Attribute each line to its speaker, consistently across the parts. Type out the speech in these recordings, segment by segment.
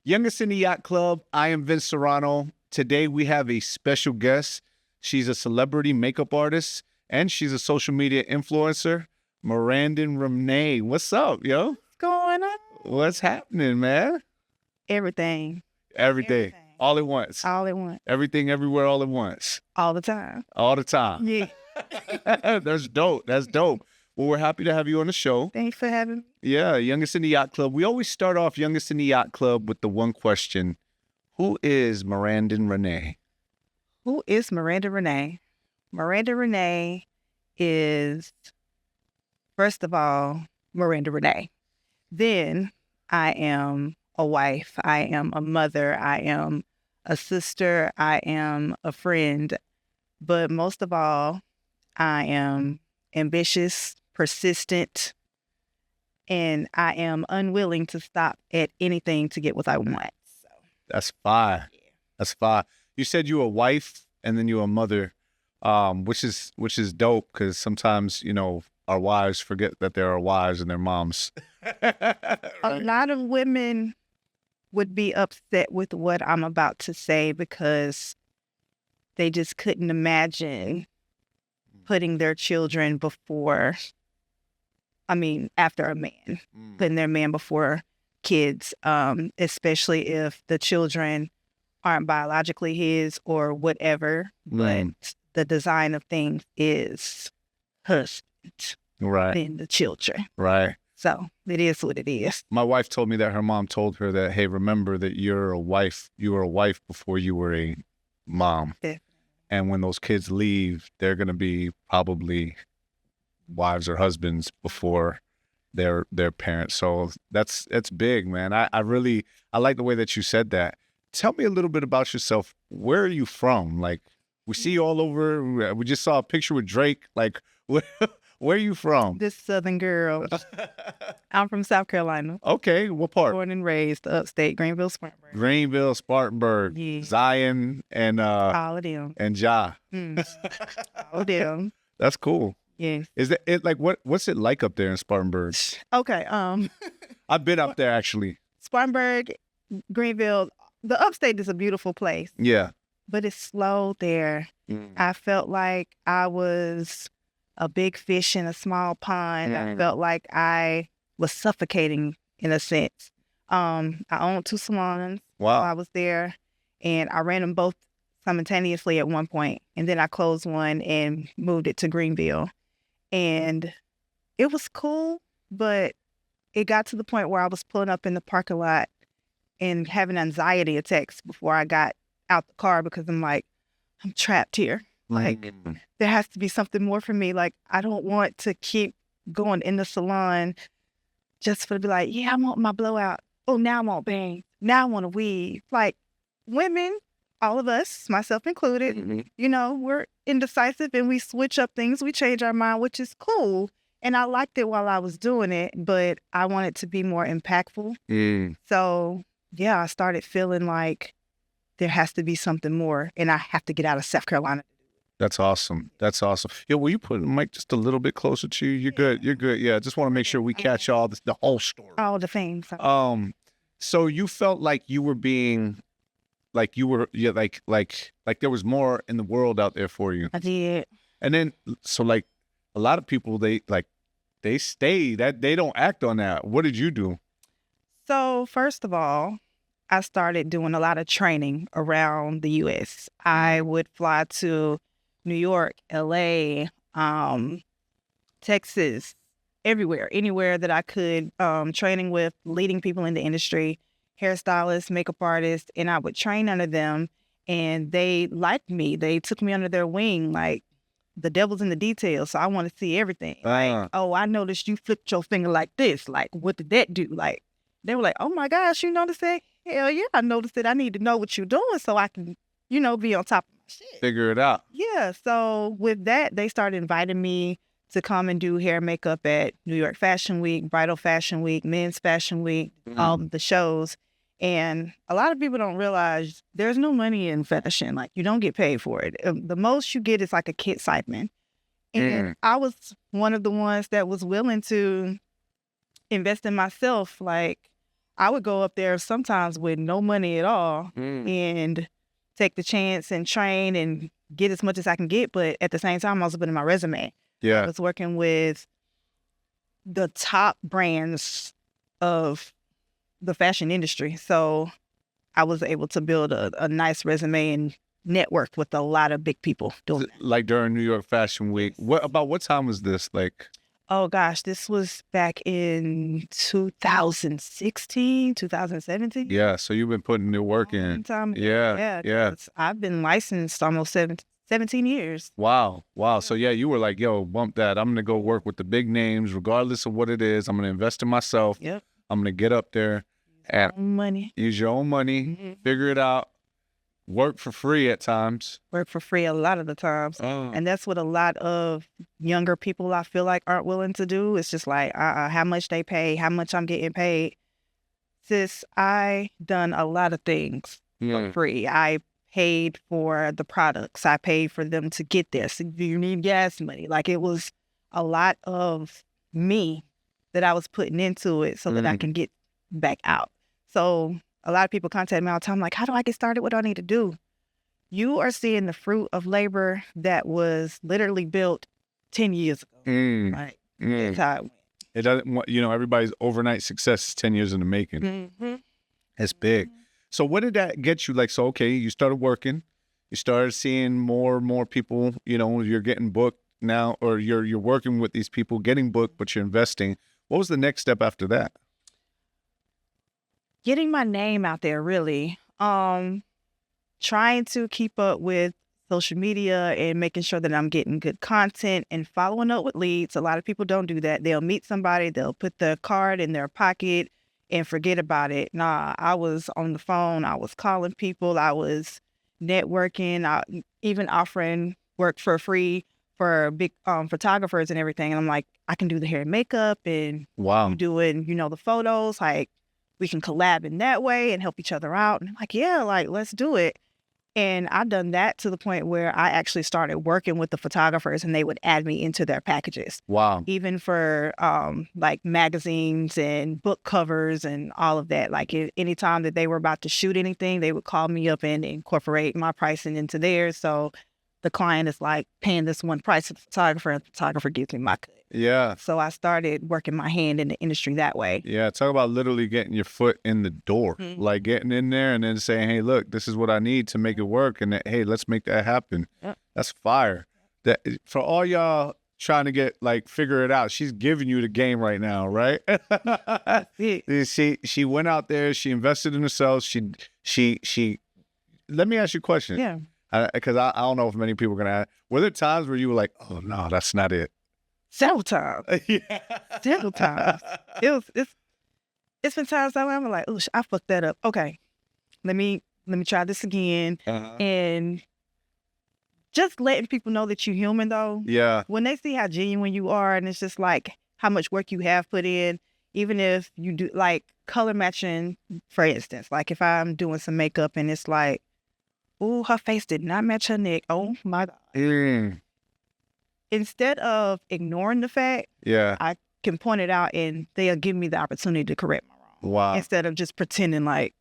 Speaker 1: Youngest in the Yacht Club. I am Vince Serrano. Today we have a special guest. She's a celebrity makeup artist and she's a social media influencer, Marandan Renea. What's up, yo?
Speaker 2: What's going on?
Speaker 1: What's happening, man?
Speaker 2: Everything.
Speaker 1: Everything. All at once.
Speaker 2: All at once.
Speaker 1: Everything, everywhere, all at once.
Speaker 2: All the time.
Speaker 1: All the time.
Speaker 2: Yeah.
Speaker 1: That's dope. That's dope. Well, we're happy to have you on the show.
Speaker 2: Thanks for having me.
Speaker 1: Yeah, Youngest in the Yacht Club. We always start off Youngest in the Yacht Club with the one question. Who is Marandan Renea?
Speaker 2: Who is Marandan Renea? Marandan Renea is, first of all, Marandan Renea. Then I am a wife. I am a mother. I am a sister. I am a friend. But most of all, I am ambitious, persistent, and I am unwilling to stop at anything to get what I want. So
Speaker 1: That's fire.
Speaker 2: yeah.
Speaker 1: That's fire. You said you were a wife and then you were a mother, which is dope because sometimes, our wives forget that they're our wives and they're moms.
Speaker 2: A lot of women would be upset with what I'm about to say because they just couldn't imagine putting their children after a man, putting their man before kids, especially if the children aren't biologically his or whatever. But the design of things is husband
Speaker 1: Right.
Speaker 2: than the children.
Speaker 1: Right.
Speaker 2: So it is what it is.
Speaker 1: My wife told me that her mom told her that, hey, remember that you're a wife. You were a wife before you were a mom.
Speaker 2: Definitely.
Speaker 1: And when those kids leave, they're going to be probably wives or husbands before their parents. So that's big, man. I like the way that you said that. Tell me a little bit about yourself. Where are you from? Like, we see you all over. We just saw a picture with Drake. Like, where are you from?
Speaker 2: This Southern girl. I'm from South Carolina.
Speaker 1: Okay, what part?
Speaker 2: Born and raised upstate, Greenville, Spartanburg.
Speaker 1: Greenville, Spartanburg,
Speaker 2: Yeah.
Speaker 1: Zion, and
Speaker 2: All of them.
Speaker 1: Ja.
Speaker 2: All of them.
Speaker 1: That's cool.
Speaker 2: Yes.
Speaker 1: Is that it? Like, what's it like up there in Spartanburg?
Speaker 2: Okay.
Speaker 1: I've been up there actually.
Speaker 2: Spartanburg, Greenville, the upstate is a beautiful place,
Speaker 1: Yeah.
Speaker 2: but it's slow there. I felt like I was a big fish in a small pond. I felt like I was suffocating in a sense. I owned 2 salons while I
Speaker 1: Wow.
Speaker 2: was there, and I ran them both simultaneously at one point, and then I closed one and moved it to Greenville. And it was cool, but it got to the point where I was pulling up in the parking lot and having anxiety attacks before I got out the car because I'm like, I'm trapped here. Like, there has to be something more for me. Like, I don't want to keep going in the salon just for to be like, yeah, I want my blowout. Oh, now I want bangs. Now I want to weave. Like, women, all of us, myself included, we're indecisive and we switch up things. We change our mind, which is cool. And I liked it while I was doing it, but I want it to be more impactful. So, yeah, I started feeling like there has to be something more and I have to get out of South Carolina.
Speaker 1: That's awesome. That's awesome. Yeah, will you put the mic just a little bit closer to you? You're good. You're good. Yeah, just want to make sure we catch all the whole story.
Speaker 2: All the things.
Speaker 1: So you felt like you were being, like you were, yeah, like there was more in the world out there for you.
Speaker 2: I did.
Speaker 1: And then, so like a lot of people, they stay, that they don't act on that. What did you do?
Speaker 2: So first of all, I started doing a lot of training around the U.S. I would fly to New York, L.A., Texas, everywhere, anywhere that I could, training with leading people in the industry, hairstylists, makeup artists, and I would train under them, and they liked me. They took me under their wing, like, the devil's in the details, so I want to see everything. Like, oh, I noticed you flipped your finger like this. Like, what did that do? Like, they were like, oh my gosh, you noticed that? Hell yeah, I noticed it. I need to know what you're doing so I can, be on top of my shit.
Speaker 1: Figure it out.
Speaker 2: Yeah, so with that, they started inviting me to come and do hair and makeup at New York Fashion Week, Bridal Fashion Week, Men's Fashion Week, all of the shows. And a lot of people don't realize there's no money in fashion. Like, you don't get paid for it. The most you get is like a kit stipend. And I was one of the ones that was willing to invest in myself. Like, I would go up there sometimes with no money at all and take the chance and train and get as much as I can get. But at the same time, I was putting my resume. I
Speaker 1: Yeah.
Speaker 2: was working with the top brands of the fashion industry. So I was able to build a nice resume and network with a lot of big people doing that.
Speaker 1: Like during New York Fashion Week. What time was this? Like,
Speaker 2: Oh gosh, this was back in 2016, 2017.
Speaker 1: yeah. So you've been putting the work in.
Speaker 2: Long time ago.
Speaker 1: Yeah. Yeah.
Speaker 2: 'Cause I've been licensed almost 17 years.
Speaker 1: Wow. Wow. So yeah, you were like, yo, bump that. I'm gonna go work with the big names, regardless of what it is. I'm gonna invest in myself.
Speaker 2: Yep.
Speaker 1: I'm gonna get up there and
Speaker 2: Money.
Speaker 1: use your own money, figure it out, work for free at times.
Speaker 2: Work for free a lot of the times. And that's what a lot of younger people I feel like aren't willing to do. It's just like, how much they pay, how much I'm getting paid. Sis, I done a lot of things for free. I paid for the products. I paid for them to get this. Do you need gas money? Like, it was a lot of me that I was putting into it so that I can get back out. So a lot of people contact me all the time, like, how do I get started? What do I need to do? You are seeing the fruit of labor that was literally built 10 years ago. Right? That's how it went.
Speaker 1: It doesn't, everybody's overnight success is 10 years in the making. It's big. So what did that get you? Like, so, okay, you started working, you started seeing more and more people, you're getting booked now, or you're working with these people, getting booked, but you're investing. What was the next step after that?
Speaker 2: Getting my name out there, really. Trying to keep up with social media and making sure that I'm getting good content and following up with leads. A lot of people don't do that. They'll meet somebody, they'll put the card in their pocket and forget about it. Nah, I was on the phone, I was calling people, I was networking, even offering work for free for big photographers and everything. And I'm like, I can do the hair and makeup, and you doing, the photos, like, we can collab in that way and help each other out. And I'm like, yeah, like, let's do it. And I've done that to the point where I actually started working with the photographers and they would add me into their packages.
Speaker 1: Wow.
Speaker 2: Even for like magazines and book covers and all of that. Like, anytime that they were about to shoot anything, they would call me up and incorporate my pricing into theirs. So the client is like paying this one price to the photographer, and the photographer gives me my cut.
Speaker 1: Yeah.
Speaker 2: So I started working my hand in the industry that way.
Speaker 1: Yeah. Talk about literally getting your foot in the door, like getting in there and then saying, hey, look, this is what I need to make it work. And hey, let's make that happen.
Speaker 2: Yep.
Speaker 1: That's fire. That for all y'all trying to get, like, figure it out, she's giving you the game right now, right? She went out there, she invested in herself. She let me ask you a question.
Speaker 2: Yeah.
Speaker 1: Because I don't know if many people are going to ask. Were there times where you were like, oh, no, that's not it?
Speaker 2: Several times.
Speaker 1: Yeah.
Speaker 2: Several times. It's been times that I'm like, oh, I fucked that up. Okay, let me try this again. And just letting people know that you're human, though.
Speaker 1: Yeah.
Speaker 2: When they see how genuine you are, and it's just like how much work you have put in, even if you do, like, color matching, for instance. Like, if I'm doing some makeup and it's like, oh, her face did not match her neck. Oh my God. Instead of ignoring the fact, I can point it out and they'll give me the opportunity to correct my wrong.
Speaker 1: Wow.
Speaker 2: Instead of just pretending like,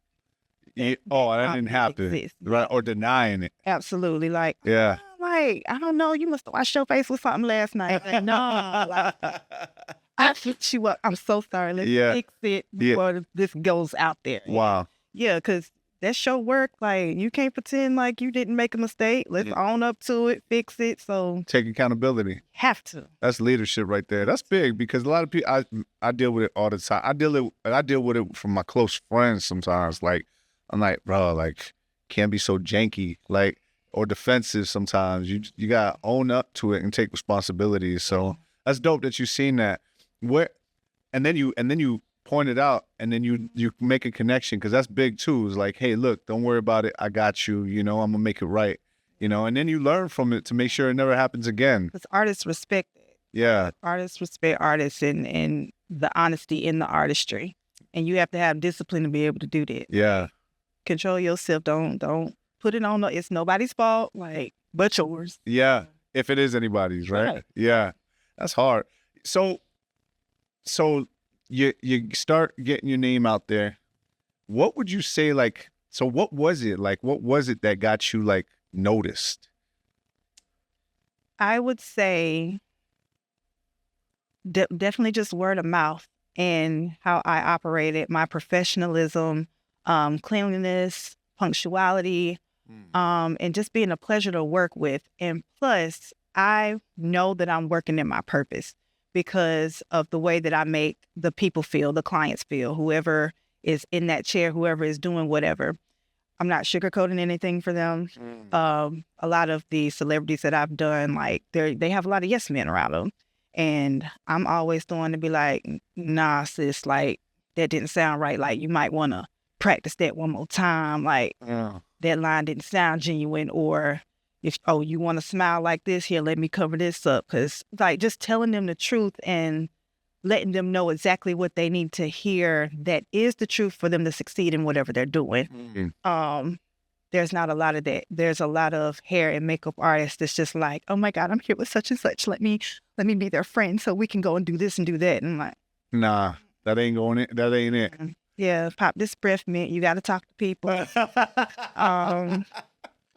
Speaker 1: that didn't happen, right? Or denying it.
Speaker 2: Absolutely. Like,
Speaker 1: yeah.
Speaker 2: Like, I don't know, you must have washed your face with something last night. Like, no, like, I fixed you up. I'm so sorry. Let's fix it before this goes out there.
Speaker 1: Wow.
Speaker 2: Yeah, because that's your work. Like, you can't pretend like you didn't make a mistake. Let's own up to it, fix it. So
Speaker 1: take accountability.
Speaker 2: Have to.
Speaker 1: That's leadership right there. That's big, because a lot of people, I deal with it all the time. I deal with it from my close friends sometimes. Like, I'm like, bro, like, can't be so janky, like, or defensive sometimes. You gotta own up to it and take responsibility. So that's dope that you've seen that. And then you point it out, and then you make a connection, because that's big too. It's like, hey, look, don't worry about it. I got you. I'm gonna make it right. And then you learn from it to make sure it never happens again.
Speaker 2: Because artists respect it.
Speaker 1: Yeah.
Speaker 2: Artists respect artists and the honesty in the artistry. And you have to have discipline to be able to do that.
Speaker 1: Yeah.
Speaker 2: Control yourself. Don't put it on. It's nobody's fault, like, but yours.
Speaker 1: Yeah. If it is anybody's, right? Yeah. That's hard. So you start getting your name out there. what would you say, like, so what was it? Like, what was it that got you, like, noticed?
Speaker 2: I would say definitely just word of mouth and how I operated, my professionalism, cleanliness, punctuality, and just being a pleasure to work with. And plus, I know that I'm working in my purpose because of the way that I make the people feel, the clients feel, whoever is in that chair, whoever is doing whatever. I'm not sugarcoating anything for them. A lot of the celebrities that I've done, like they have a lot of yes men around them. And I'm always the one to be like, nah, sis, like that didn't sound right. Like you might want to practice that one more time. Like that line didn't sound genuine. Or if, oh, you want to smile like this, here, let me cover this up. Cause like just telling them the truth and letting them know exactly what they need to hear that is the truth for them to succeed in whatever they're doing. There's not a lot of that. There's a lot of hair and makeup artists that's just like, oh my God, I'm here with such and such. Let me be their friend so we can go and do this and do that. And I'm like,
Speaker 1: nah, that ain't going in. That ain't it.
Speaker 2: Yeah, pop this breath mint. You got to talk to people.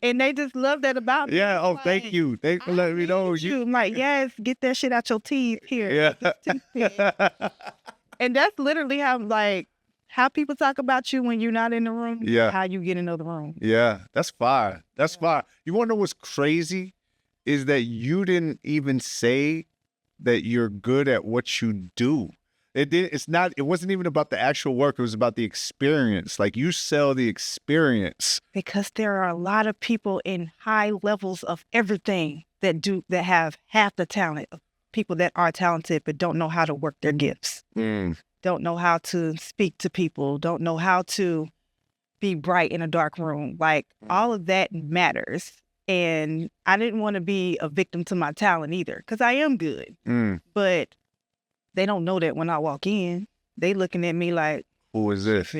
Speaker 2: And they just love that about me.
Speaker 1: Yeah. Oh, like, thank you. Thanks for letting me know.
Speaker 2: I'm like, yes, get that shit out your teeth here. Yeah. And that's literally how people talk about you when you're not in the room.
Speaker 1: Yeah.
Speaker 2: How you get into the room.
Speaker 1: Yeah. That's fire. That's fire. You want to know what's crazy is that you didn't even say that you're good at what you do. It wasn't even about the actual work. It was about the experience. Like you sell the experience.
Speaker 2: Because there are a lot of people in high levels of everything that have half the talent of people that are talented, but don't know how to work their gifts. Don't know how to speak to people. Don't know how to be bright in a dark room. Like all of that matters. And I didn't want to be a victim to my talent either. Cause I am good, but they don't know that when I walk in. They looking at me like,
Speaker 1: who is this?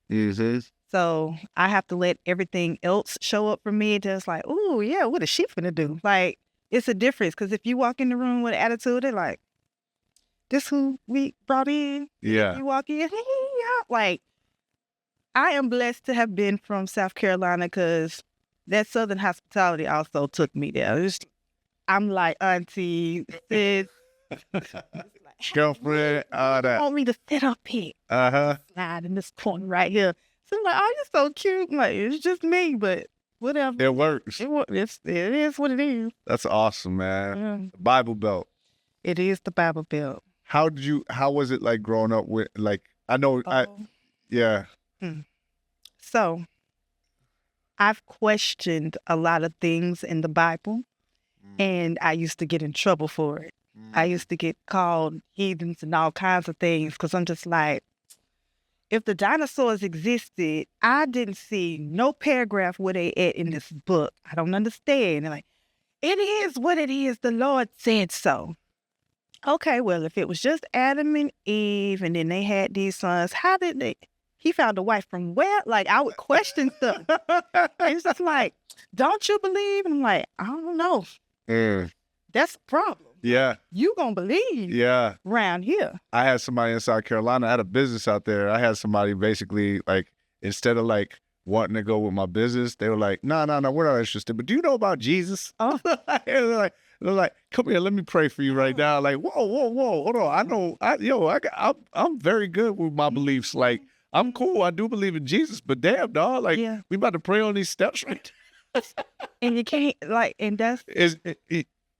Speaker 1: Is this?
Speaker 2: So I have to let everything else show up for me. Just like, oh yeah, what is she finna do? Like, it's a difference. Cause if you walk in the room with an attitude, they're like, this who we brought in?
Speaker 1: Yeah.
Speaker 2: You walk in, like, I am blessed to have been from South Carolina because that Southern hospitality also took me there. I'm like, auntie, sis,
Speaker 1: girlfriend, all that.
Speaker 2: Want me to sit up here, slide in this corner right here. So I'm like, oh, you're so cute. I'm like, it's just me, but whatever.
Speaker 1: It works.
Speaker 2: It is what it is.
Speaker 1: That's awesome, man. Bible Belt.
Speaker 2: It is the Bible Belt.
Speaker 1: How was it like growing up with, like, I know, yeah.
Speaker 2: So I've questioned a lot of things in the Bible, and I used to get in trouble for it. I used to get called heathens and all kinds of things because I'm just like, if the dinosaurs existed, I didn't see no paragraph where they at in this book. I don't understand. They're like, it is what it is. The Lord said so. Okay, well, if it was just Adam and Eve and then they had these sons, how did he found a wife from where? Like, I would question stuff. It's just like, don't you believe? And I'm like, I don't know. That's the problem.
Speaker 1: Yeah.
Speaker 2: You gonna believe.
Speaker 1: Yeah.
Speaker 2: Around here.
Speaker 1: I had somebody in South Carolina. I had a business out there. I had somebody basically like, instead of like wanting to go with my business, they were like, no, we're not interested. But do you know about Jesus?
Speaker 2: Oh.
Speaker 1: they're like, come here, let me pray for you right now. Like, whoa, hold on. I'm very good with my beliefs. Like, I'm cool. I do believe in Jesus, but damn, dog, like, we about to pray on these steps right now.
Speaker 2: And you can't, like, and that's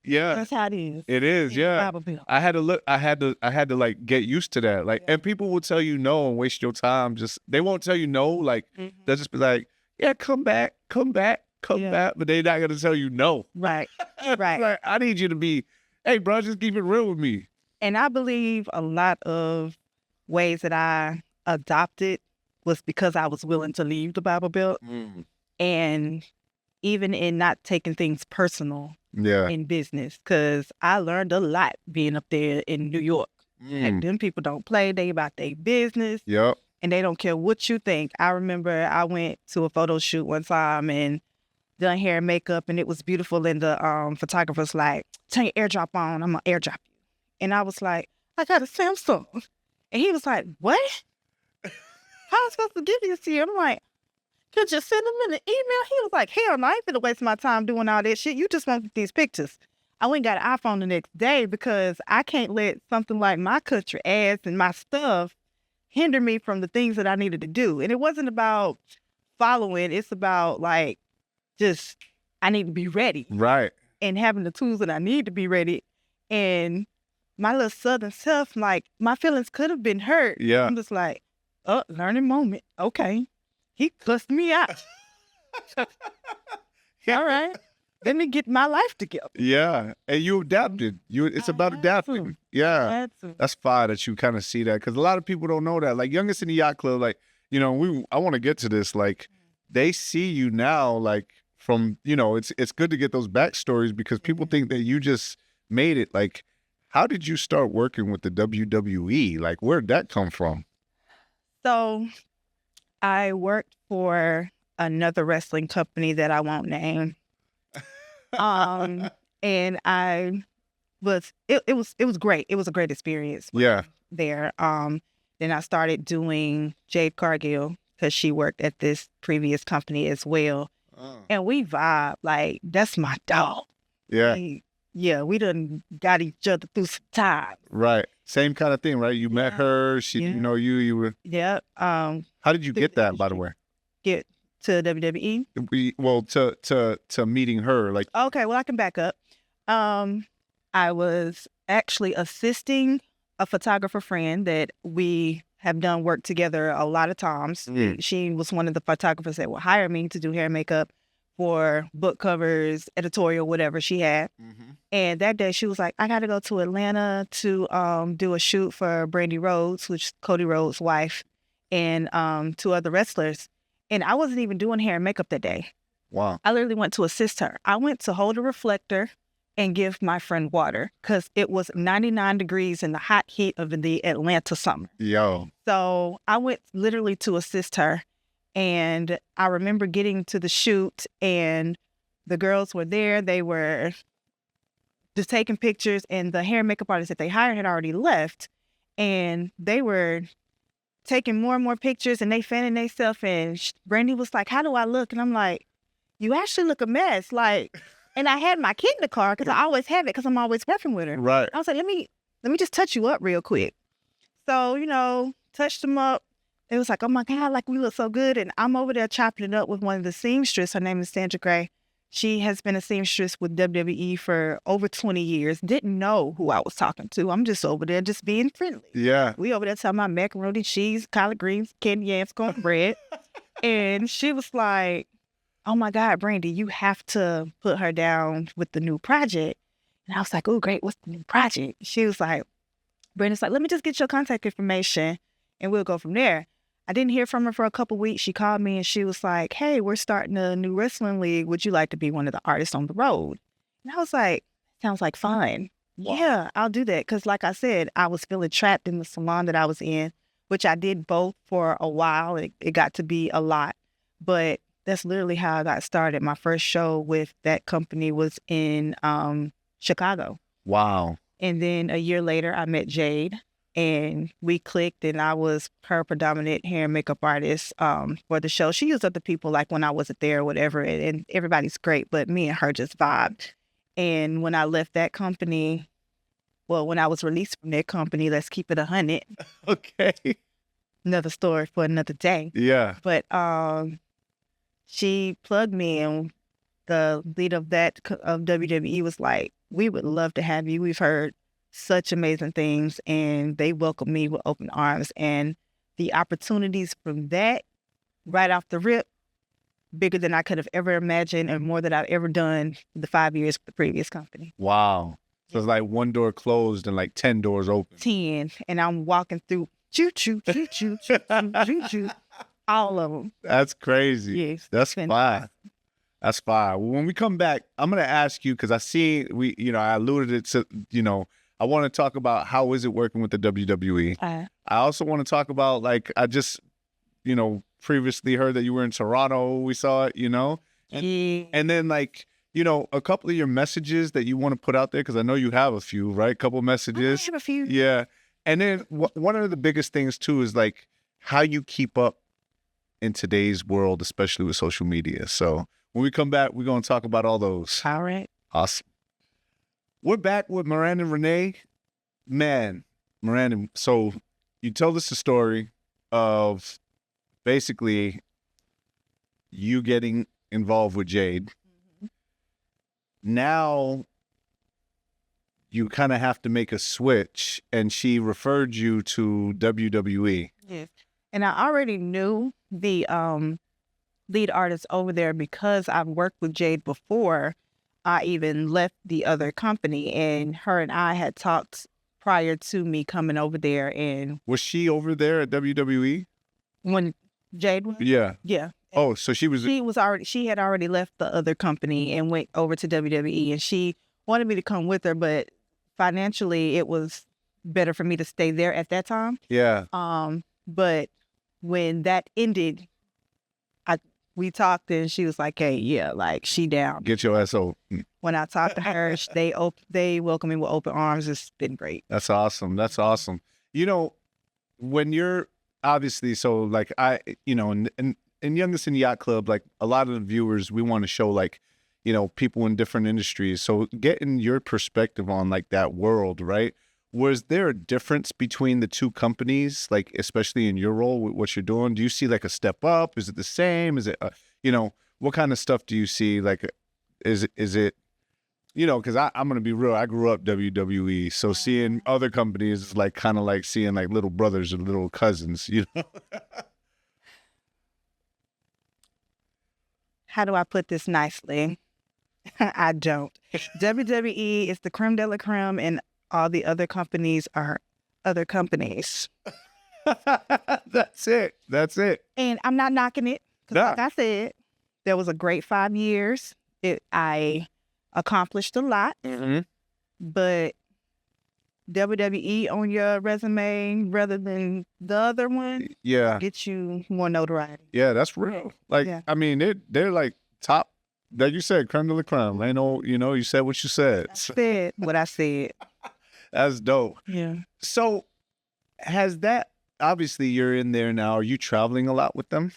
Speaker 1: yeah,
Speaker 2: that's how it is.
Speaker 1: It is, yeah. I had to like get used to that. Like, and people will tell you no and waste your time. Just, they won't tell you no. Like, they'll just be like, yeah, come back. But they're not gonna tell you no.
Speaker 2: Right.
Speaker 1: Like, I need you to be, hey, bro, just keep it real with me.
Speaker 2: And I believe a lot of ways that I adopted was because I was willing to leave the Bible Belt, and even in not taking things personal. In business, because I learned a lot being up there in New York. Like, them people don't play, they about their business.
Speaker 1: Yep.
Speaker 2: And they don't care what you think. I remember I went to a photo shoot one time and done hair and makeup, and it was beautiful, and the photographer's like, turn your airdrop on, I'm gonna airdrop you. And I was like, I got a Samsung. And he was like, what? how am I supposed to give these to you? I'm like, could you send them in an email? He was like, hell no, I ain't finna waste my time doing all that shit. You just want these pictures. I went and got an iPhone the next day because I can't let something like my country ads and my stuff hinder me from the things that I needed to do. And it wasn't about following. It's about like, just, I need to be ready.
Speaker 1: Right.
Speaker 2: And having the tools that I need to be ready. And my little Southern self, like, my feelings could have been hurt.
Speaker 1: Yeah.
Speaker 2: I'm just like, oh, learning moment. Okay. He cussed me out. All right. Let me get my life together.
Speaker 1: Yeah. And you adapted. It's about adapting. Yeah. That's fire that you kind of see that, because a lot of people don't know that. Like, Youngest in the Yacht Club, like, you know, I want to get to this. Like, they see you now, like, from, you know, it's good to get those backstories, because people think that you just made it. Like, how did you start working with the WWE? Like, where'd that come from?
Speaker 2: So I worked for another wrestling company that I won't name. And I was, it was great. It was a great experience.
Speaker 1: Yeah.
Speaker 2: There. Then I started doing Jade Cargill because she worked at this previous company as well.
Speaker 1: Oh.
Speaker 2: And we vibe, like, that's my dog.
Speaker 1: Yeah.
Speaker 2: Yeah, we done got each other through some time.
Speaker 1: Right. Same kind of thing, right? You met her, she, you know, you were.
Speaker 2: Yeah.
Speaker 1: How did you get that, by the way?
Speaker 2: Get to WWE?
Speaker 1: Well, to meeting her, like.
Speaker 2: Okay, well, I can back up. I was actually assisting a photographer friend that we have done work together a lot of times. She was one of the photographers that would hire me to do hair and makeup for book covers, editorial, whatever she had. And that day she was like, I got to go to Atlanta to do a shoot for Brandy Rhodes, which is Cody Rhodes' wife, and 2 other wrestlers. And I wasn't even doing hair and makeup that day.
Speaker 1: Wow.
Speaker 2: I literally went to assist her. I went to hold a reflector and give my friend water because it was 99 degrees in the hot heat of the Atlanta summer.
Speaker 1: Yo.
Speaker 2: So I went literally to assist her. And I remember getting to the shoot and the girls were there. They were just taking pictures, and the hair and makeup artist that they hired had already left. And they were taking more and more pictures, and they fanning themselves. And Brandy was like, how do I look? And I'm like, you actually look a mess. Like, and I had my kid in the car because I always have it because I'm always working with her.
Speaker 1: Right.
Speaker 2: I was like, let me just touch you up real quick. So, you know, touched them up. It was like, oh my God, like we look so good. And I'm over there chopping it up with one of the seamstress. Her name is Sandra Gray. She has been a seamstress with WWE for over 20 years. Didn't know who I was talking to. I'm just over there just being friendly.
Speaker 1: Yeah.
Speaker 2: We over there talking about macaroni, cheese, collard greens, candy yams, cornbread. And she was like, oh my God, Brandy, you have to put her down with the new project. And I was like, oh, great. What's the new project? She was like, Brandy's like, let me just get your contact information and we'll go from there. I didn't hear from her for a couple weeks. She called me and she was like, hey, we're starting a new wrestling league. Would you like to be one of the artists on the road? And I was like, sounds like fun. Wow. Yeah, I'll do that. Because like I said, I was feeling trapped in the salon that I was in, which I did both for a while. It got to be a lot. But that's literally how I got started. My first show with that company was in Chicago.
Speaker 1: Wow.
Speaker 2: And then a year later, I met Jade. And we clicked, and I was her predominant hair and makeup artist for the show. She used other people, like when I wasn't there or whatever, and everybody's great, but me and her just vibed. And when I left that company, well, when I was released from that company, let's keep it 100.
Speaker 1: Okay.
Speaker 2: Another story for another day.
Speaker 1: Yeah.
Speaker 2: But she plugged me, and the lead of WWE was like, we would love to have you. We've heard such amazing things, and they welcomed me with open arms. And the opportunities from that, right off the rip, bigger than I could have ever imagined, and more than I've ever done the 5 years with the previous company.
Speaker 1: Wow. So it's like one door closed and like 10 doors open. 10,
Speaker 2: and I'm walking through choo-choo, choo-choo, choo-choo, choo-choo, all of them.
Speaker 1: That's crazy.
Speaker 2: Yes.
Speaker 1: That's fine. That's fine. Well, when we come back, I'm going to ask you, because I see I alluded it to, I want to talk about how is it working with the WWE. I also want to talk about, like, I just, previously heard that you were in Toronto. We saw it, and then, like, a couple of your messages that you want to put out there, because I know you have a few, right? A couple of messages.
Speaker 2: I have a few.
Speaker 1: Yeah. And then one of the biggest things too is like how you keep up in today's world, especially with social media. So when we come back, we're going to talk about all those.
Speaker 2: All right.
Speaker 1: Awesome. We're back with Marandan Renea. Man, Marandan, so you told us the story of basically you getting involved with Jade.
Speaker 2: Mm-hmm.
Speaker 1: Now you kind of have to make a switch, and she referred you to WWE.
Speaker 2: Yes. And I already knew the lead artist over there because I've worked with Jade before I even left the other company, and her and I had talked prior to me coming over there. And
Speaker 1: Was she over there at WWE?
Speaker 2: when Jade was,
Speaker 1: Yeah.
Speaker 2: yeah,
Speaker 1: Oh, so she was.
Speaker 2: she had already left the other company and went over to WWE, and she wanted me to come with her, but financially it was better for me to stay there at that time.
Speaker 1: Yeah.
Speaker 2: But when that ended, we talked, and she was like, "Hey, yeah, like she down."
Speaker 1: Get your ass over.
Speaker 2: When I talked to her, they welcomed me with open arms. It's been great.
Speaker 1: That's awesome. That's awesome. You know, when you're obviously, so like in Youngest in Yacht Club, like a lot of the viewers, we want to show like, people in different industries. So getting your perspective on like that world, right? Was there a difference between the two companies, like especially in your role with what you're doing? Do you see like a step up? Is it the same? Is it, what kind of stuff do you see? Like, is it, because I'm going to be real. I grew up WWE. So seeing other companies is like kind of like seeing like little brothers and little cousins,
Speaker 2: How do I put this nicely? I don't. WWE is the creme de la creme, and all the other companies are other companies.
Speaker 1: That's it. That's it.
Speaker 2: And I'm not knocking it. 'Cause
Speaker 1: Nah.
Speaker 2: like I said, there was a great 5 years. I accomplished a lot,
Speaker 1: Mm-hmm.
Speaker 2: but WWE on your resume rather than the other one
Speaker 1: Yeah.
Speaker 2: gets you more notoriety.
Speaker 1: Yeah, that's real. Like,
Speaker 2: Yeah.
Speaker 1: I mean, they're like top, like you said, creme de la creme. Ain't no, you said what you said.
Speaker 2: I said what I said.
Speaker 1: That's dope.
Speaker 2: Yeah.
Speaker 1: So has that, obviously you're in there now. Are you traveling a lot with them?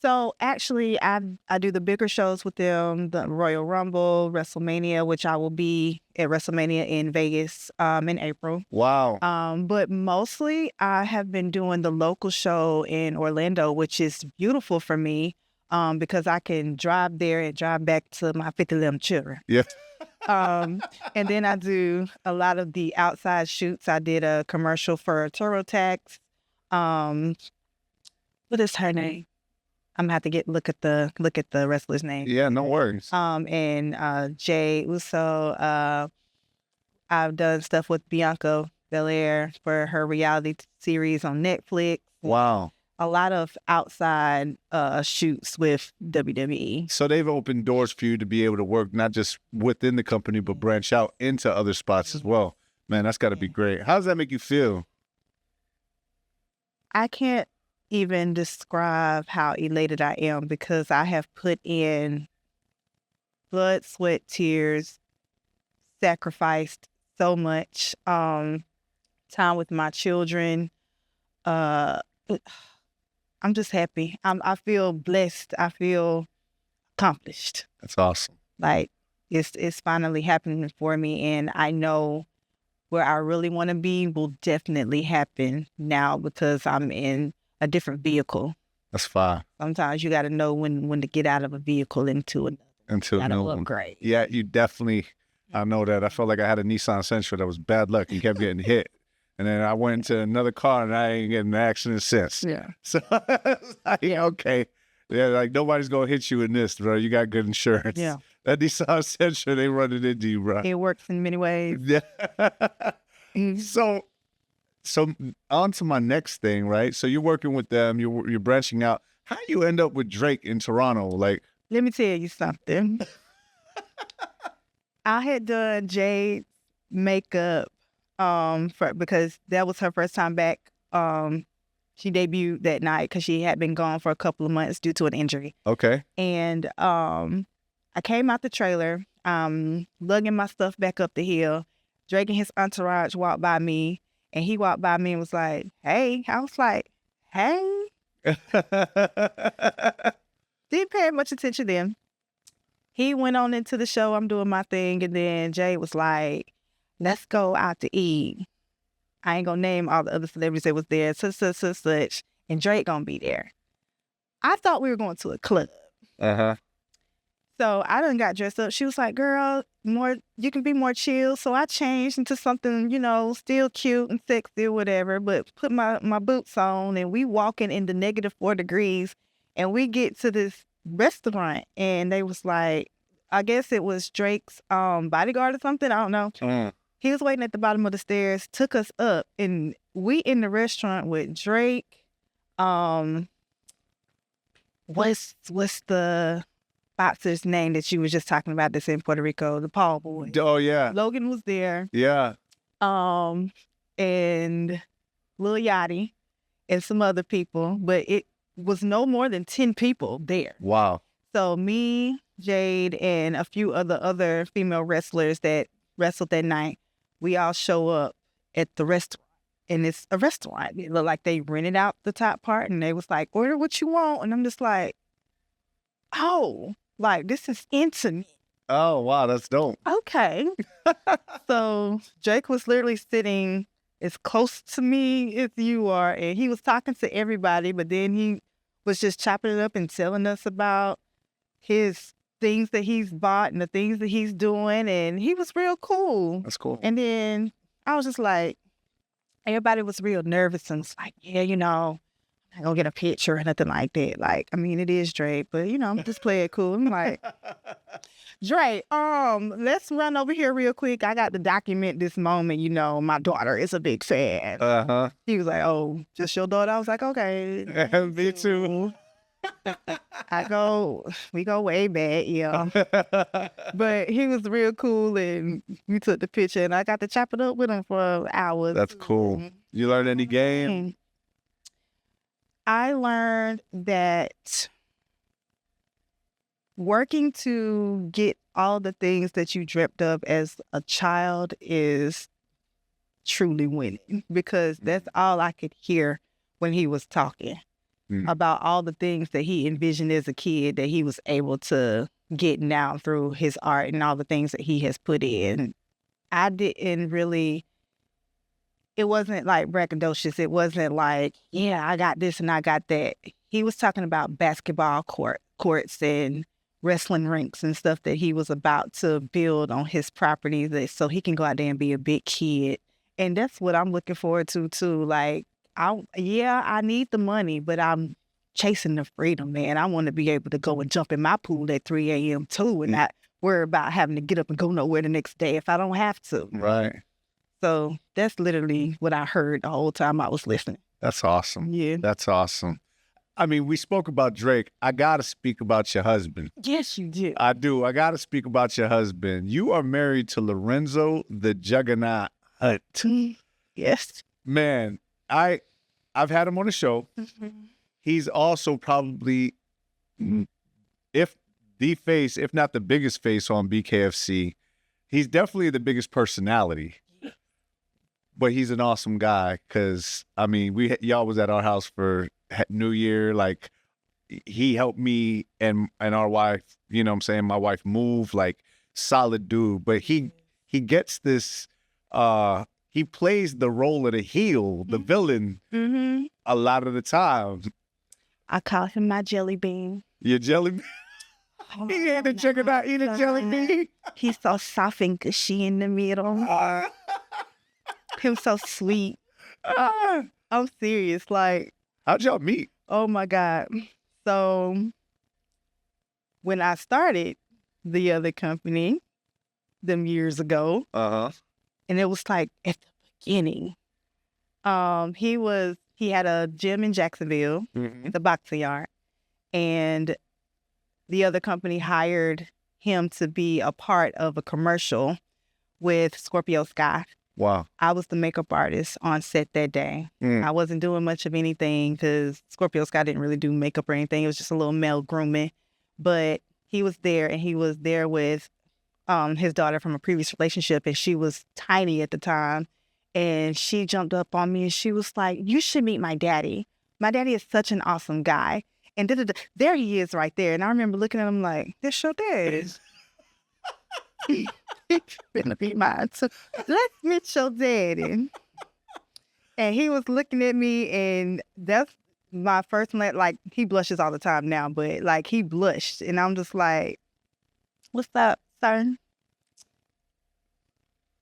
Speaker 2: So actually, I do the bigger shows with them, the Royal Rumble, WrestleMania, which I will be at WrestleMania in Vegas in April.
Speaker 1: Wow.
Speaker 2: But mostly I have been doing the local show in Orlando, which is beautiful for me because I can drive there and drive back to my 50 little children.
Speaker 1: Yeah.
Speaker 2: And then I do a lot of the outside shoots. I did a commercial for TurboTax. What is her name? I'm gonna have to look at the wrestler's name.
Speaker 1: Yeah, no worries.
Speaker 2: And Jay Uso. I've done stuff with Bianca Belair for her reality series on Netflix.
Speaker 1: Wow.
Speaker 2: A lot of outside shoots with WWE.
Speaker 1: So they've opened doors for you to be able to work not just within the company, but branch out into other spots as well. Man, that's got to be great. How does that make you feel?
Speaker 2: I can't even describe how elated I am because I have put in blood, sweat, tears, sacrificed so much time with my children. I'm just happy. I feel blessed. I feel accomplished.
Speaker 1: That's awesome.
Speaker 2: Like it's finally happening for me, and I know where I really want to be will definitely happen now because I'm in a different vehicle.
Speaker 1: That's fine.
Speaker 2: Sometimes you got to know when to get out of a vehicle into another.
Speaker 1: Until
Speaker 2: Gotta
Speaker 1: no one.
Speaker 2: upgrade.
Speaker 1: Yeah, you definitely. I know that. I felt like I had a Nissan Sentra that was bad luck and kept getting hit. And then I went into another car and I ain't getting an accident since.
Speaker 2: Yeah.
Speaker 1: So, yeah, okay. Yeah, like nobody's going to hit you in this, bro. You got good insurance.
Speaker 2: Yeah.
Speaker 1: That Nissan Sentra, they run it into you, bro.
Speaker 2: It works in many ways.
Speaker 1: Yeah.
Speaker 2: Mhm.
Speaker 1: So on to my next thing, right? So you're working with them, you're branching out. How you end up with Drake in Toronto? Like,
Speaker 2: Let me tell you something. I had done Jade's makeup because that was her first time back. She debuted that night because she had been gone for a couple of months due to an injury.
Speaker 1: okay.
Speaker 2: And I came out the trailer, lugging my stuff back up the hill. Drake and his entourage walked by me, and he walked by me and was like, "Hey." I was like, "Hey." Didn't pay much attention then. He went on into the show. I'm doing my thing. And then Jay was like, let's go out to eat. I ain't gonna name all the other celebrities that was there, such. And Drake gonna be there. I thought we were going to a club.
Speaker 1: Uh-huh.
Speaker 2: So I done got dressed up. She was like, girl, you can be more chill. So I changed into something, still cute and sexy or whatever, but put my boots on and we walking in the -4 degrees and we get to this restaurant and they was like, I guess it was Drake's bodyguard or something. I don't know.
Speaker 1: Mm.
Speaker 2: He was waiting at the bottom of the stairs, took us up, and we in the restaurant with Drake. What's the boxer's name that you was just talking about that's in Puerto Rico? The Paul boy.
Speaker 1: Oh, yeah.
Speaker 2: Logan was there.
Speaker 1: Yeah.
Speaker 2: And Lil Yachty and some other people, but it was no more than 10 people there.
Speaker 1: Wow.
Speaker 2: So me, Jade, and a few other female wrestlers that wrestled that night, we all show up at the restaurant. And it's a restaurant. It looked like they rented out the top part and they was like, order what you want. And I'm just like, oh, like this is intimate.
Speaker 1: Oh, wow. That's dope.
Speaker 2: Okay. So Jake was literally sitting as close to me as you are. And he was talking to everybody, but then he was just chopping it up and telling us about his things that he's bought and the things that he's doing. And he was real cool.
Speaker 1: That's cool.
Speaker 2: And then I was just like, everybody was real nervous and was like, yeah, I'm not gonna get a picture or nothing like that. Like, I mean, it is Drake, but just play it cool. I'm like, Drake, let's run over here real quick. I got to document this moment. My daughter is a big fan.
Speaker 1: Uh-huh.
Speaker 2: He was like, oh, just your daughter? I was like, okay.
Speaker 1: Me too.
Speaker 2: We go way back, yeah. But he was real cool and we took the picture and I got to chop it up with him for hours.
Speaker 1: That's cool. You learned any game?
Speaker 2: I learned that working to get all the things that you dreamt of as a child is truly winning because that's all I could hear when he was talking. About all the things that he envisioned as a kid that he was able to get now through his art and all the things that he has put in. I didn't really, it wasn't like braggadocious. It wasn't like, yeah, I got this and I got that. He was talking about basketball courts and wrestling rinks and stuff that he was about to build on his property so he can go out there and be a big kid. And that's what I'm looking forward to too. Like, I need the money, but I'm chasing the freedom, man. I want to be able to go and jump in my pool at 3 a.m. too and not worry about having to get up and go nowhere the next day if I don't have to.
Speaker 1: Right.
Speaker 2: So that's literally what I heard the whole time I was listening.
Speaker 1: That's awesome.
Speaker 2: Yeah.
Speaker 1: That's awesome. I mean, we spoke about Drake. I got to speak about your husband.
Speaker 2: Yes, you did.
Speaker 1: I do. I got to speak about your husband. You are married to Lorenzo, the Juggernaut Hunt.
Speaker 2: Yes.
Speaker 1: Man, I've had him on the show. Mm-hmm. He's also probably, if not the biggest face on BKFC, he's definitely the biggest personality. But he's an awesome guy because, I mean, y'all was at our house for New Year. Like, he helped me and our wife, my wife move, like, solid dude. But he gets this, he plays the role of the heel, the villain, a lot of the time.
Speaker 2: I call him my jelly bean.
Speaker 1: Your jelly bean?
Speaker 2: Oh,
Speaker 1: He ain't a Juggernaut, eat a jelly bean.
Speaker 2: He's so soft and gushy in the middle. Him so sweet. I'm serious. Like,
Speaker 1: how'd y'all meet?
Speaker 2: Oh my God. So when I started the other company them years ago, and it was like at the beginning, he had a gym in Jacksonville, the boxing yard, and the other company hired him to be a part of a commercial with Scorpio Sky.
Speaker 1: Wow.
Speaker 2: I was the makeup artist on set that day. I wasn't doing much of anything because Scorpio Sky didn't really do makeup or anything. It was just a little male grooming. But he was there, and he was there with his daughter from a previous relationship, and she was tiny at the time. And she jumped up on me, and she was like, "You should meet my daddy." my daddy is such an awesome guy. And there he is right there. And I remember looking at him like, this your dad. He's gonna be mine. So let's meet your daddy. And he was looking at me, and that's my first one. Like, he blushes all the time now, but like, he blushed. And I'm just like, what's up, son?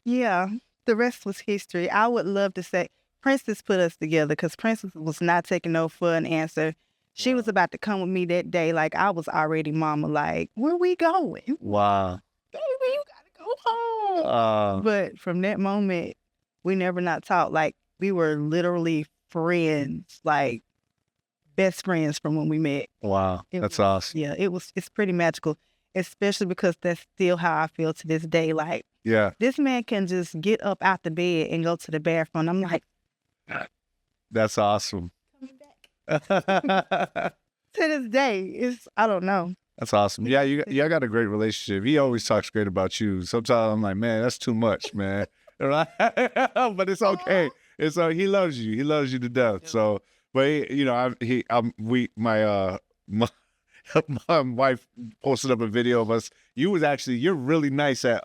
Speaker 2: Yeah, the rest was history. I would love to say Princess put us together because Princess was not taking no for an answer. She was about to come with me that day. Like, I was already mama, like, where we going?
Speaker 1: Wow.
Speaker 2: Baby, you gotta go home. But from that moment, we never not talked. Like, we were literally friends, like best friends from when we met.
Speaker 1: Wow. That's awesome.
Speaker 2: Yeah, it's pretty magical, especially because that's still how I feel to this day. Like,
Speaker 1: yeah,
Speaker 2: this man can just get up out the bed and go to the bathroom. I'm like,
Speaker 1: that's awesome.
Speaker 2: To this day, I don't know.
Speaker 1: That's awesome. Yeah, y'all got a great relationship. He always talks great about you. Sometimes I'm like, man, that's too much, man. But it's okay. He loves you. He loves you to death. Yeah. So, but my wife posted up a video of us. You're really nice at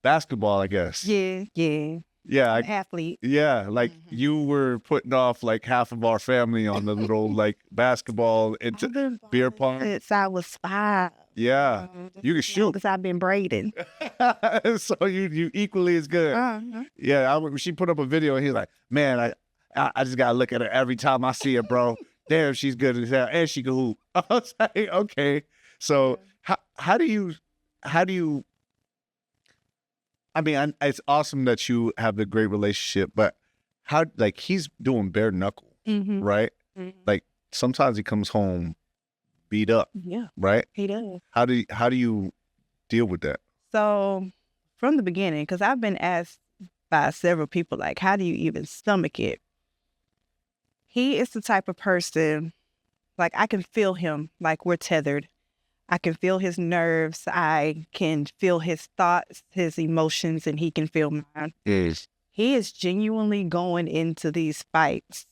Speaker 1: basketball, I guess.
Speaker 2: Yeah.
Speaker 1: Yeah,
Speaker 2: an athlete.
Speaker 1: Yeah, like you were putting off like half of our family on the little like basketball into beer pong
Speaker 2: since I was 5.
Speaker 1: Yeah, you can shoot
Speaker 2: because I've been braiding.
Speaker 1: So you equally as good. Yeah, she put up a video and he's like, man, I just gotta look at her every time I see her, bro. Damn, she's good as hell and she can hoop. I was like, okay. So how do you? I mean, it's awesome that you have a great relationship, but how, like, he's doing bare knuckle, right? Like, sometimes he comes home beat up, right?
Speaker 2: He does.
Speaker 1: How do you deal with that?
Speaker 2: So, from the beginning, because I've been asked by several people, like, how do you even stomach it? He is the type of person, like, I can feel him, like, we're tethered. I can feel his nerves. I can feel his thoughts, his emotions, and he can feel mine.
Speaker 1: Yes.
Speaker 2: He is genuinely going into these fights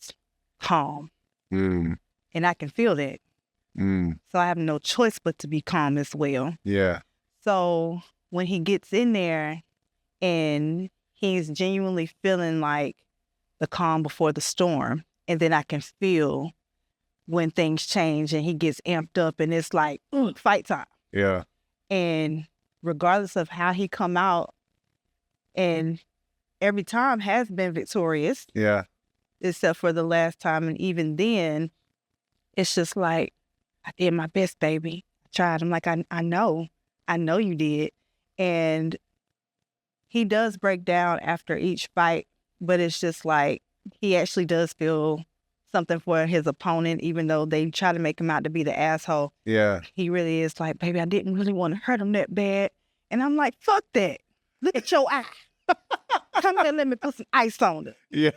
Speaker 2: calm. And I can feel that. So I have no choice but to be calm as well.
Speaker 1: Yeah.
Speaker 2: So when he gets in there and he's genuinely feeling like the calm before the storm, and then I can feel when things change and he gets amped up and it's like, fight time.
Speaker 1: Yeah.
Speaker 2: And regardless of how he come out, and every time has been victorious.
Speaker 1: Yeah.
Speaker 2: Except for the last time. And even then, it's just like, I did my best, baby. I tried. I'm like, I know you did. And he does break down after each fight, but it's just like, he actually does feel something for his opponent, even though they try to make him out to be the asshole.
Speaker 1: Yeah.
Speaker 2: He really is like, baby, I didn't really want to hurt him that bad. And I'm like, fuck that. Look at your eye. Come here, let me put some ice on it.
Speaker 1: Yeah.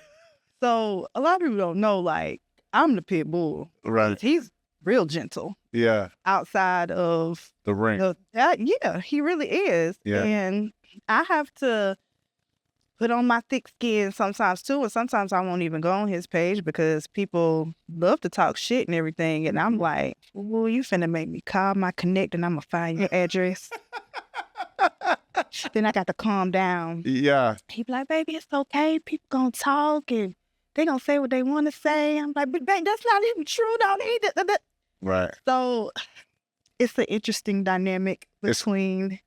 Speaker 2: So a lot of people don't know, like, I'm the pit bull.
Speaker 1: Right.
Speaker 2: He's real gentle.
Speaker 1: Yeah.
Speaker 2: Outside of
Speaker 1: the ring.
Speaker 2: Yeah, he really is.
Speaker 1: Yeah.
Speaker 2: And I have to put on my thick skin sometimes too, and sometimes I won't even go on his page because people love to talk shit and everything, and I'm like, well, you finna make me call my connect and I'm gonna find your address. Then I got to calm down.
Speaker 1: Yeah.
Speaker 2: He be like, baby, it's okay. People gonna talk and they gonna say what they want to say. I'm like, but babe, that's not even true.
Speaker 1: Right.
Speaker 2: So it's an interesting dynamic between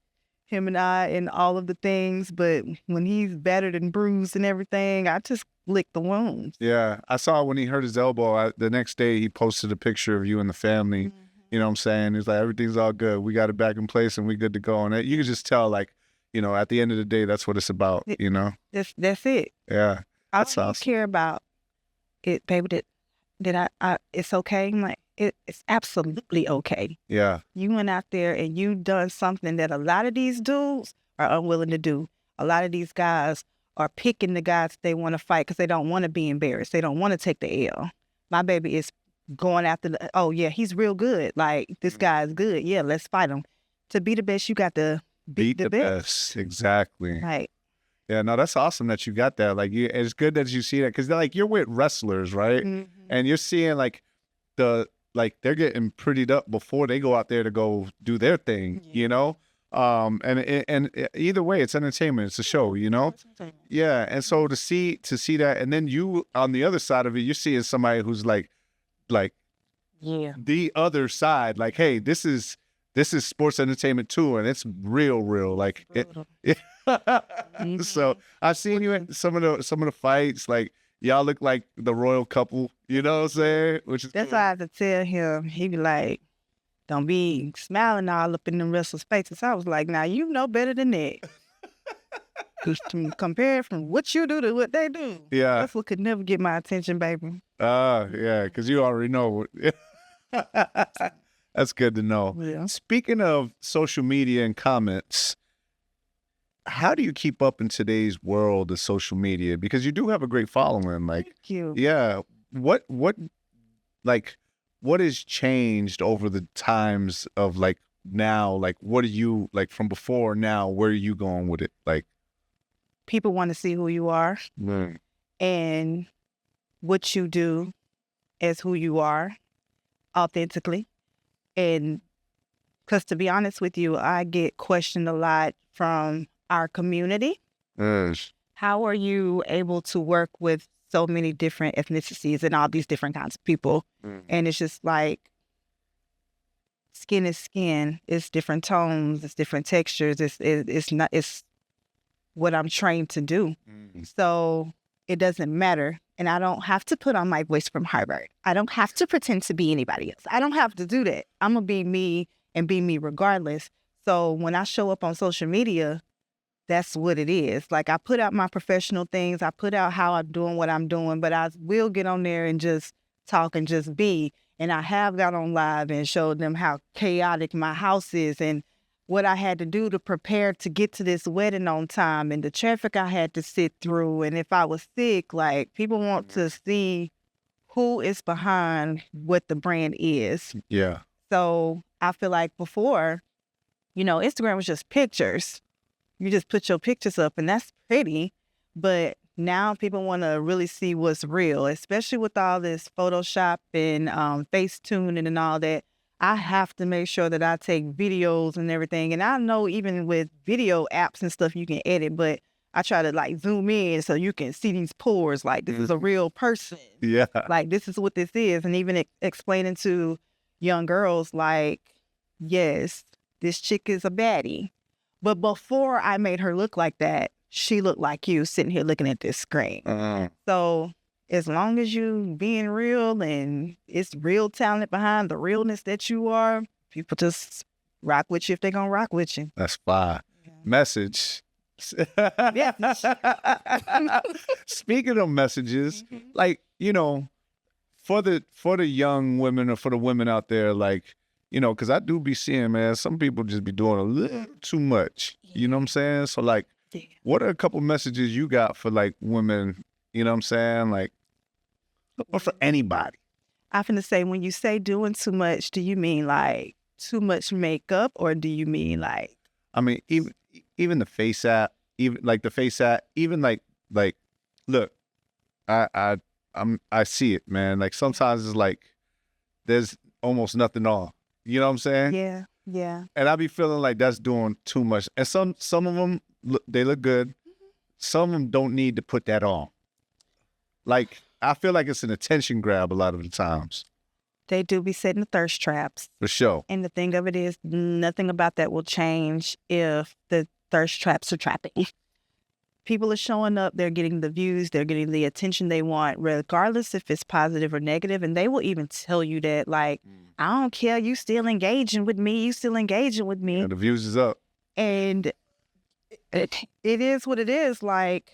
Speaker 2: him and I and all of the things, but when he's battered and bruised and everything, I just lick the wounds.
Speaker 1: Yeah, I saw when he hurt his elbow, the next day he posted a picture of you and the family. You know what I'm saying? He's like, everything's all good. We got it back in place and we good to go. And you can just tell, like, at the end of the day, that's what it's about,
Speaker 2: That's it.
Speaker 1: Yeah.
Speaker 2: I don't care about it, baby, that I it's okay. I'm like, it's absolutely okay.
Speaker 1: Yeah.
Speaker 2: You went out there and you done something that a lot of these dudes are unwilling to do. A lot of these guys are picking the guys they want to fight because they don't want to be embarrassed. They don't want to take the L. My baby is going after oh yeah, he's real good. Like, this guy is good. Yeah, let's fight him. To be the best, you got to beat the best.
Speaker 1: Exactly.
Speaker 2: Right.
Speaker 1: Yeah, no, that's awesome that you got that. Like, it's good that you see that because like you're with wrestlers, right? And you're seeing like they're getting prettied up before they go out there to go do their thing, you know. And either way, it's entertainment. It's a show, you know. Yeah, and so to see that, and then you on the other side of it, you're seeing somebody who's like the other side. Like, hey, this is sports entertainment too, and it's real. Like it. So I've seen you in some of the fights. Like y'all look like the royal couple. You know what I'm saying? Which is
Speaker 2: That's
Speaker 1: cool.
Speaker 2: why I have to tell him. He be like, "Don't be smiling all up in them wrestlers' faces." I was like, "Now you know better than that." Compare from what you do to what they do.
Speaker 1: Yeah.
Speaker 2: That's what could never get my attention, baby.
Speaker 1: Yeah, because you already know. That's good to know.
Speaker 2: Yeah.
Speaker 1: Speaking of social media and comments, how do you keep up in today's world of social media? Because you do have a great following. Like,
Speaker 2: Thank you.
Speaker 1: yeah, what has changed over the times of like now? Like, what are you like from before now? Where are you going with it? Like,
Speaker 2: People want to see who you are and what you do as who you are authentically. And because to be honest with you, I get questioned a lot from our community. How are you able to work with so many different ethnicities and all these different kinds of people? And it's just like, skin is skin. It's different tones. It's different textures. It's what I'm trained to do. So it doesn't matter. And I don't have to put on my voice from Harvard. I don't have to pretend to be anybody else. I don't have to do that. I'm going to be me and be me regardless. So when I show up on social media, that's what it is. Like I put out my professional things. I put out how I'm doing what I'm doing, but I will get on there and just talk and just be. And I have got on live and showed them how chaotic my house is and what I had to do to prepare to get to this wedding on time and the traffic I had to sit through. And if I was sick, like people want to see who is behind what the brand is.
Speaker 1: Yeah.
Speaker 2: So I feel like before, Instagram was just pictures. You just put your pictures up and that's pretty. But now people want to really see what's real, especially with all this Photoshop and Facetuning and all that. I have to make sure that I take videos and everything. And I know even with video apps and stuff, you can edit, but I try to like zoom in so you can see these pores. Like this is a real person.
Speaker 1: Yeah.
Speaker 2: Like this is what this is. And even explaining to young girls, like, yes, this chick is a baddie. But before I made her look like that, she looked like you sitting here looking at this screen. So as long as you being real and it's real talent behind the realness that you are, people just rock with you if they're going to rock with you.
Speaker 1: That's fine. Yeah. Message.
Speaker 2: Yeah.
Speaker 1: Speaking of messages, like, for the young women or for the women out there, like, because I do be seeing, man, some people just be doing a little too much. You know what I'm saying? So, like, what are a couple messages you got for, like, women, you know what I'm saying? Like, or for anybody?
Speaker 2: I'm finna say, when you say doing too much, do you mean, like, too much makeup or do you mean, like?
Speaker 1: I mean, even the face app, even, like, the face app, even, like, look, I see it, man. Like, sometimes it's like there's almost nothing on. You know what I'm saying?
Speaker 2: Yeah, yeah.
Speaker 1: And I be feeling like that's doing too much. And some of them, they look good. Some of them don't need to put that on. Like, I feel like it's an attention grab a lot of the times.
Speaker 2: They do be setting the thirst traps.
Speaker 1: For sure.
Speaker 2: And the thing of it is, nothing about that will change if the thirst traps are trapping. People are showing up, they're getting the views, they're getting the attention they want, regardless if it's positive or negative. And they will even tell you that, like, I don't care, you still engaging with me,
Speaker 1: And the views is up.
Speaker 2: And it is what it is. Like,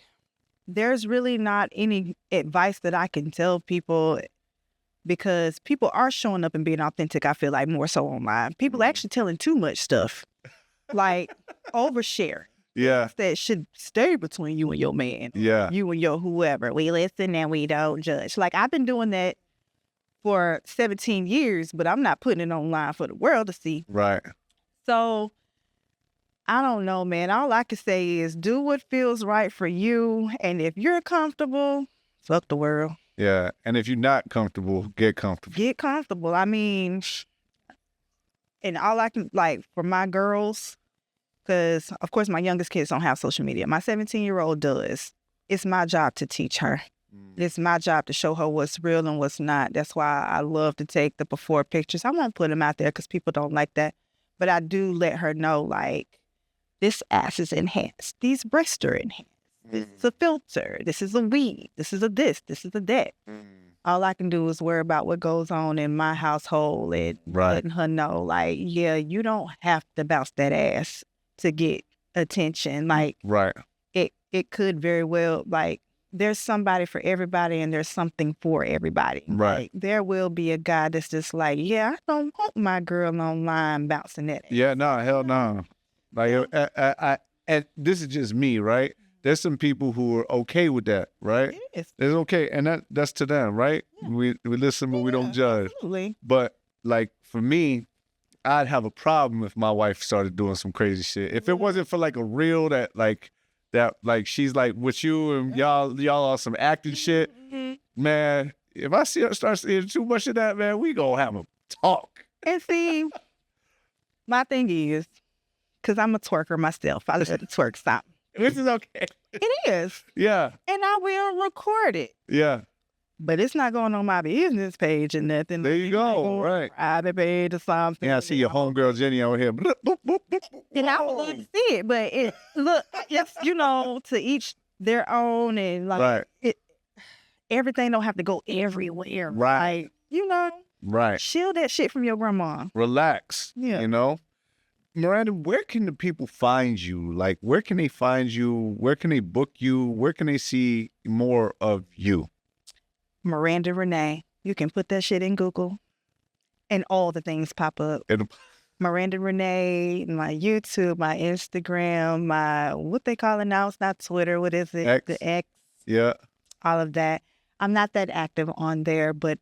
Speaker 2: there's really not any advice that I can tell people because people are showing up and being authentic, I feel like, more so online. People are actually telling too much stuff, like oversharing.
Speaker 1: Yeah.
Speaker 2: That should stay between you and your man.
Speaker 1: Yeah.
Speaker 2: You and your whoever. We listen and we don't judge. Like, I've been doing that for 17 years, but I'm not putting it online for the world to see.
Speaker 1: Right.
Speaker 2: So I don't know, man. All I can say is do what feels right for you. And if you're comfortable, fuck the world.
Speaker 1: Yeah. And if you're not comfortable, get comfortable.
Speaker 2: Get comfortable. I mean, and all I can, like, for my girls, because of course my youngest kids don't have social media. My 17-year-old does. It's my job to teach her. It's my job to show her what's real and what's not. That's why I love to take the before pictures. I won't put them out there because people don't like that. But I do let her know, like, this ass is enhanced. These breasts are enhanced. This is a filter. This is a weave. This is a this. This is a that. All I can do is worry about what goes on in my household and letting her know, like, yeah, you don't have to bounce that ass to get attention. Like, it could very well, like, there's somebody for everybody and there's something for everybody. Like, there will be a guy that's just like, yeah, I don't want my girl online bouncing that ass.
Speaker 1: Yeah, no, hell no. Like, and this is just me, right? There's some people who are okay with that, right?
Speaker 2: Yes.
Speaker 1: It's okay, and that's to them, right? Yeah. We listen, but we don't judge.
Speaker 2: Absolutely.
Speaker 1: But like for me, I'd have a problem if my wife started doing some crazy shit. If it wasn't for like a reel that like she's like with you and y'all are some acting shit, man. If I see her start seeing too much of that, man, we gonna have a talk.
Speaker 2: And see, my thing is, because I'm a twerker myself, I let the twerk stop.
Speaker 1: Which is okay.
Speaker 2: It is.
Speaker 1: Yeah.
Speaker 2: And I will record it.
Speaker 1: Yeah.
Speaker 2: But it's not going on my business page or nothing.
Speaker 1: There you go. Right.
Speaker 2: Private page or something.
Speaker 1: Yeah, I see your homegirl Jenny out here.
Speaker 2: And I would love to see it, but it look, it's, you know, to each their own, and like everything don't have to go everywhere.
Speaker 1: Right.
Speaker 2: Like, you know.
Speaker 1: Right.
Speaker 2: Shield that shit from your grandma.
Speaker 1: Relax.
Speaker 2: Yeah.
Speaker 1: You know? Miranda, where can the people find you? Like, where can they find you? Where can they book you? Where can they see more of you?
Speaker 2: Marandan Renea. You can put that shit in Google and all the things pop up. Marandan Renea, my YouTube, my Instagram, my, what they call it now? It's not Twitter. What is it?
Speaker 1: X.
Speaker 2: The X.
Speaker 1: Yeah.
Speaker 2: All of that. I'm not that active on there, but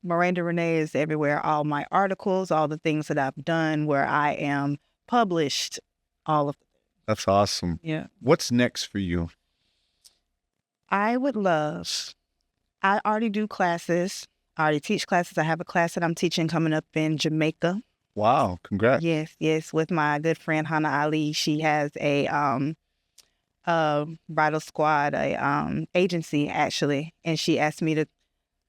Speaker 2: Marandan Renea is everywhere. All my articles, all the things that I've done where I am published, all of them.
Speaker 1: That's awesome.
Speaker 2: Yeah.
Speaker 1: What's next for you?
Speaker 2: I already do classes. I already teach classes. I have a class that I'm teaching coming up in Jamaica.
Speaker 1: Wow. Congrats.
Speaker 2: Yes. With my good friend, Hannah Ali. She has a bridal squad, agency actually. And she asked me to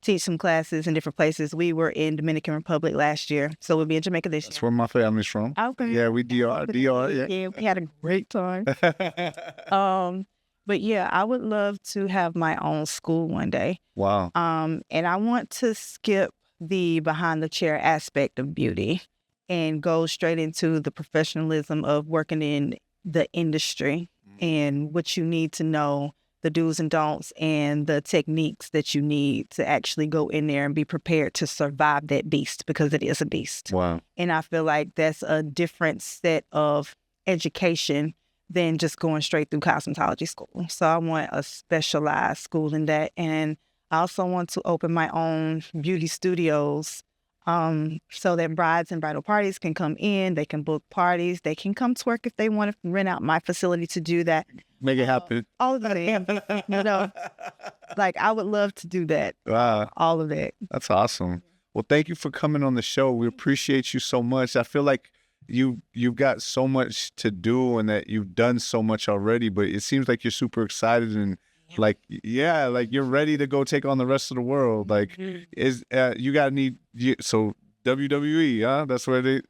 Speaker 2: teach some classes in different places. We were in Dominican Republic last year, so we'll be in Jamaica this year.
Speaker 1: That's where my family's from.
Speaker 2: Okay.
Speaker 1: Yeah, we DR.
Speaker 2: Yeah, we had a great time. But yeah, I would love to have my own school one day.
Speaker 1: Wow.
Speaker 2: And I want to skip the behind the chair aspect of beauty and go straight into the professionalism of working in the industry and what you need to know, the do's and don'ts, and the techniques that you need to actually go in there and be prepared to survive that beast, because it is a beast.
Speaker 1: Wow.
Speaker 2: And I feel like that's a different set of education than just going straight through cosmetology school. So I want a specialized school in that. And I also want to open my own beauty studios so that brides and bridal parties can come in, they can book parties, they can come twerk if they want to rent out my facility to do that.
Speaker 1: Make it happen.
Speaker 2: All of that, you know, like I would love to do that.
Speaker 1: Wow.
Speaker 2: All of that.
Speaker 1: That's awesome. Well, thank you for coming on the show. We appreciate you so much. I feel like you've got so much to do and that you've done so much already, but it seems like you're super excited and like, yeah, like you're ready to go take on the rest of the world. Like, so WWE, huh? That's where they.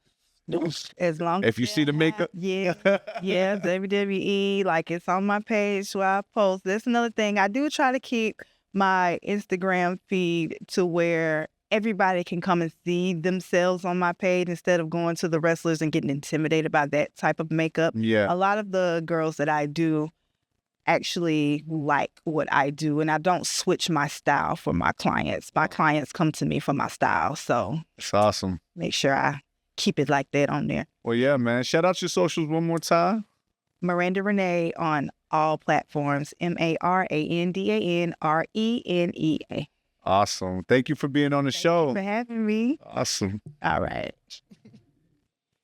Speaker 2: As long
Speaker 1: if you see the makeup,
Speaker 2: yeah, WWE, like it's on my page where I post. That's another thing. I do try to keep my Instagram feed to where everybody can come and see themselves on my page instead of going to the wrestlers and getting intimidated by that type of makeup.
Speaker 1: Yeah,
Speaker 2: a lot of the girls that I do actually like what I do, and I don't switch my style for my clients. My clients come to me for my style, so
Speaker 1: it's awesome.
Speaker 2: Make sure I keep it like that on there.
Speaker 1: Well, yeah, man. Shout out your socials one more time.
Speaker 2: Marandan Renea on all platforms. MarandanRenea.
Speaker 1: Awesome. Thank you for being on the show.
Speaker 2: Thank you for having me.
Speaker 1: Awesome.
Speaker 2: All right.